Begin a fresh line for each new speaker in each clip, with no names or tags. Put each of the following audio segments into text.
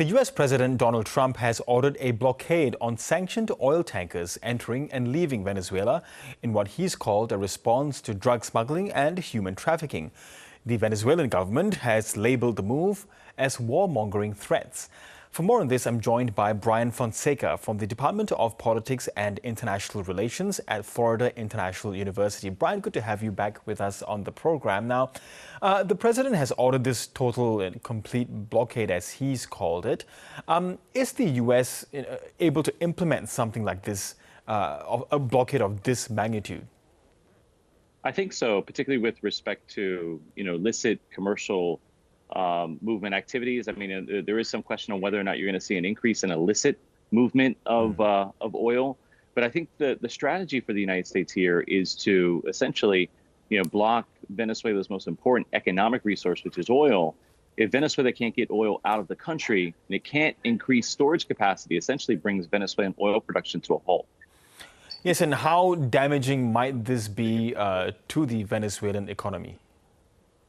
The US President Donald Trump has ordered a blockade on sanctioned oil tankers entering and leaving Venezuela in what he's called a response to drug smuggling and human trafficking. The Venezuelan government has labeled the move as warmongering threats. For more on this, I'm joined by Brian Fonseca from the Department of Politics and International Relations at Florida International University. Brian, good to have you back with us on the program. Now, the president has ordered this total and complete blockade, as he's called it. Is the U.S. able to implement something like this, a blockade of this magnitude?
I think so, particularly with respect to, illicit commercial movement activities. I mean, there is some question on whether or not you're going to see an increase in illicit movement of oil. But I think the strategy for the United States here is to essentially, block Venezuela's most important economic resource, which is oil. If Venezuela can't get oil out of the country and it can't increase storage capacity, essentially brings Venezuelan oil production to a halt.
Yes, and how damaging might this be to the Venezuelan economy?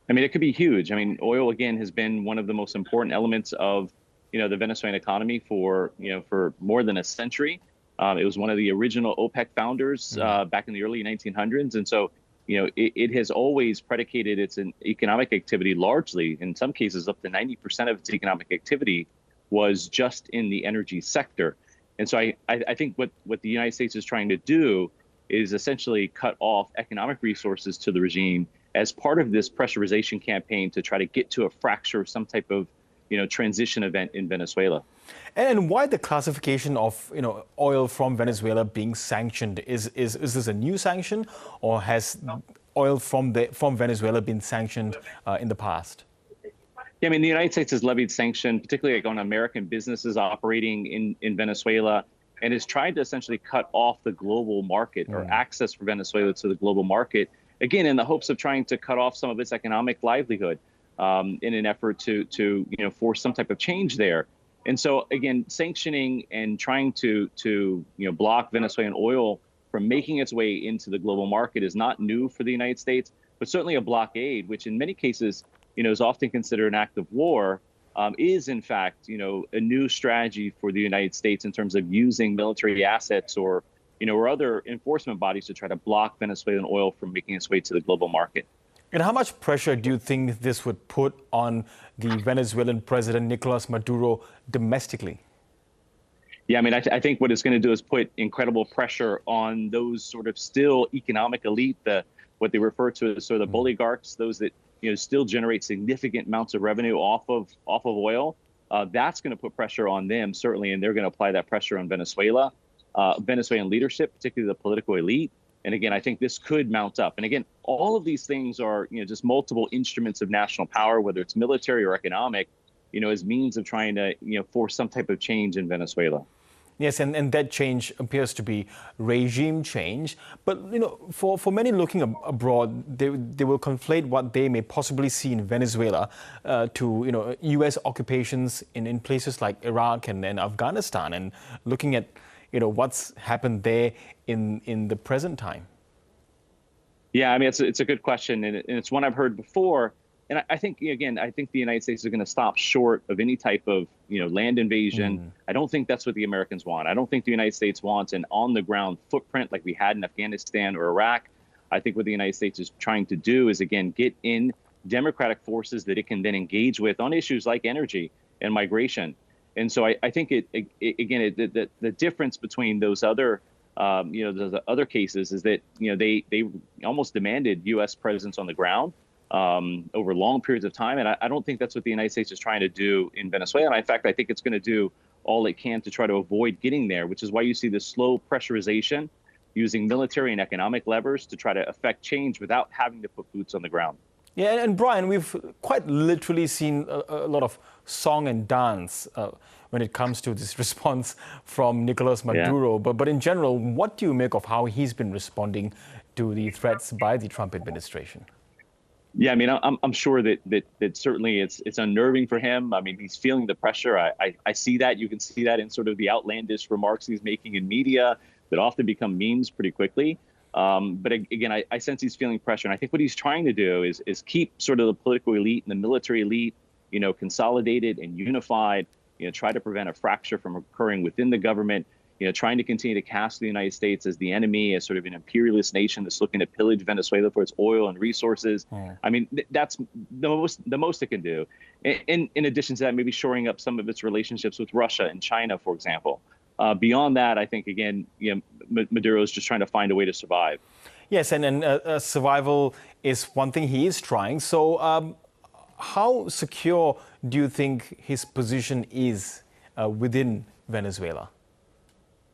I mean, it could be huge. I mean, oil, again, has been one of the most important elements of, the Venezuelan economy for more than a century. It was one of the original OPEC founders back in the early 1900s. And so, it has always predicated its economic activity largely, in some cases, up to 90% of its economic activity was just in the energy sector. And so I think what the United States is trying to do is essentially cut off economic resources to the regime as part of this pressurization campaign to try to get to a fracture, some type of, transition event in Venezuela.
And why the classification of, oil from Venezuela being sanctioned? Is this a new sanction, or has oil from Venezuela been sanctioned in the past?
Yeah, I mean, the United States has levied sanctions, particularly on American businesses operating in Venezuela, and has tried to essentially cut off the global market or access for Venezuela to the global market, again, in the hopes of trying to cut off some of its economic livelihood in an effort to force some type of change there. And so, again, sanctioning and trying to block Venezuelan oil from making its way into the global market is not new for the United States, but certainly a blockade, which in many cases, is often considered an act of war, is in fact, a new strategy for the United States in terms of using military assets or other enforcement bodies to try to block Venezuelan oil from making its way to the global market.
And how much pressure do you think this would put on the Venezuelan president, Nicolas Maduro, domestically?
Yeah, I mean, I think what it's going to do is put incredible pressure on those sort of still economic elite, what they refer to as sort of the oligarchs, those that still generate significant amounts of revenue off of oil. That's going to put pressure on them, certainly, and they're going to apply that pressure on Venezuela. Venezuelan leadership, particularly the political elite. And again, I think this could mount up. And again, all of these things are, just multiple instruments of national power, whether it's military or economic, as means of trying to, force some type of change in Venezuela.
Yes, and that change appears to be regime change. But, for many looking abroad, they will conflate what they may possibly see in Venezuela to, U.S. occupations in places like Iraq and Afghanistan, and looking at what's happened there in the present time.
Yeah, I mean, it's a good question, and it's one I've heard before. And I think, again, the United States is going to stop short of any type of, land invasion. I don't think that's what the Americans want. I don't think the United States wants an on-the-ground footprint like we had in Afghanistan or Iraq. I think what the United States is trying to do is, again, get in democratic forces that it can then engage with on issues like energy and migration. And so I think the difference between those other, those other cases is that, they almost demanded U.S. presence on the ground over long periods of time. And I don't think that's what the United States is trying to do in Venezuela. And in fact, I think it's going to do all it can to try to avoid getting there, which is why you see this slow pressurization using military and economic levers to try to affect change without having to put boots on the ground.
Yeah, and Brian, we've quite literally seen a lot of song and dance when it comes to this response from Nicolas Maduro. Yeah. But in general, what do you make of how he's been responding to the threats by the Trump administration?
Yeah, I mean, I'm sure that certainly it's unnerving for him. I mean, he's feeling the pressure. I see that. You can see that in sort of the outlandish remarks he's making in media that often become memes pretty quickly. But again, I sense he's feeling pressure. And I think what he's trying to do is keep sort of the political elite and the military elite, consolidated and unified, try to prevent a fracture from occurring within the government, trying to continue to cast the United States as the enemy, as sort of an imperialist nation that's looking to pillage Venezuela for its oil and resources. I mean, that's the most it can do. In addition to that, maybe shoring up some of its relationships with Russia and China, for example. Beyond that, I think, again, Maduro is just trying to find a way to survive.
Yes, and survival is one thing he is trying. So how secure do you think his position is within Venezuela?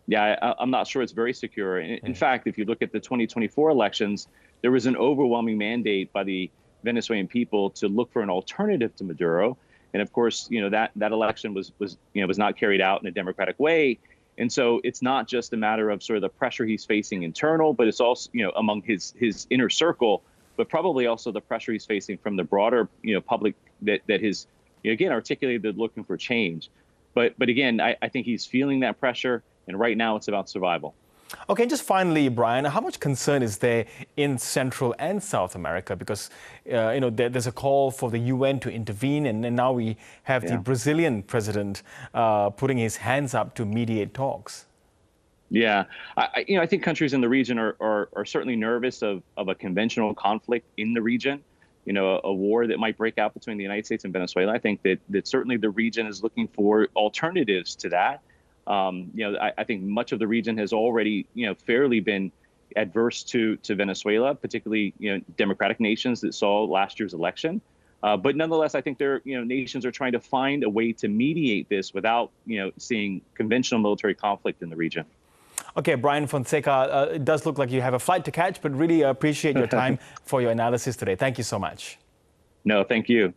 Yeah, I'm not sure it's very secure. In fact, if you look at the 2024 elections, there was an overwhelming mandate by the Venezuelan people to look for an alternative to Maduro. And of course, that election was not carried out in a democratic way. And so it's not just a matter of sort of the pressure he's facing internal, but it's also, among his inner circle, but probably also the pressure he's facing from the broader, public that has, again, articulated looking for change. But again, I think he's feeling that pressure. And right now it's about survival.
Okay, just finally, Brian, how much concern is there in Central and South America? Because, there's a call for the UN to intervene, and now we have the Brazilian president putting his hands up to mediate talks.
Yeah, I think countries in the region are certainly nervous of a conventional conflict in the region, a war that might break out between the United States and Venezuela. I think that certainly the region is looking for alternatives to that. I think much of the region has already, fairly been adverse to Venezuela, particularly, democratic nations that saw last year's election. But nonetheless, I think nations are trying to find a way to mediate this without, seeing conventional military conflict in the region.
Okay, Brian Fonseca, it does look like you have a flight to catch, but really appreciate your time for your analysis today. Thank you so much.
No, thank you.